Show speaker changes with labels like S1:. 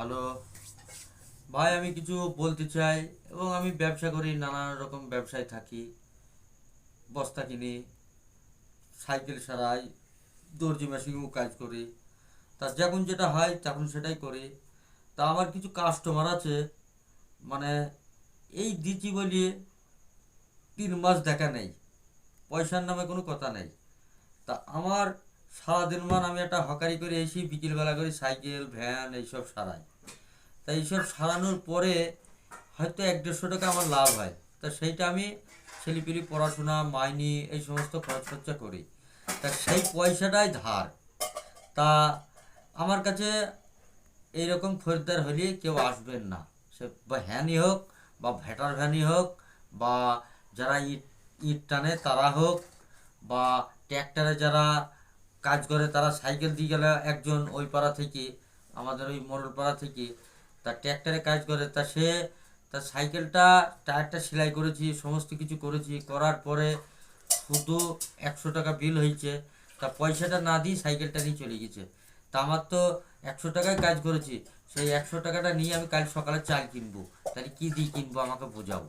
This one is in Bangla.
S1: হ্যালো ভাই, আমি কিছু বলতে চাই। এবং আমি ব্যবসা করি, নানা রকম ব্যবসায় থাকি। বস্তা কিনি, সাইকেল সারাই, দর্জি মেশিনেও কাজ করি। তা যখন যেটা হয় তখন সেটাই করি। তা আমার কিছু কাস্টমার আছে, মানে এই দিচ্ছি বলি 3 মাস দেখা নেই, পয়সার নামে কোনো কথা নেই। তা আমার সারাদিন আমি একটা হকারি করে এসি, বিকেলবেলা করে সাইকেল ভ্যান এইসব সারাই। তা এইসব সারানোর পরে হয়তো 1-150 টাকা আমার লাভ হয়। তা সেইটা আমি ছেলেপিলি পড়াশোনা, মাইনি এই সমস্ত খরচ খরচা করি। তা সেই পয়সাটাই ধার। তা আমার কাছে এইরকম খরিদ্দার হলে কেউ আসবেন না। সে বা হ্যানই হোক, বা ভ্যাটার ভ্যানই হোক, বা যারা ইট ইট টানে তারা হোক, বা ট্র্যাক্টরে যারা কাজ করে তারা সাইকেল দিয়ে গেলে একজন ওই পাড়া থেকে, আমাদের ওই মোড়ল পাড়া থেকে, তা ট্র্যাক্টরে কাজ করে, তা সে তার সাইকেলটা টায়ারটা সেলাই করেছি, সমস্ত কিছু করেছি, করার পরে শুধু 100 টাকা বিল হয়েছে। তা পয়সাটা না দিয়ে সাইকেলটা নিয়ে চলে গেছে। তা আমার তো 100 টাকায় কাজ করেছি, সেই 100 টাকাটা নিয়ে আমি কাল সকালে চাল কিনবো। তাহলে কি দিয়ে কিনবো আমাকে বোঝাও।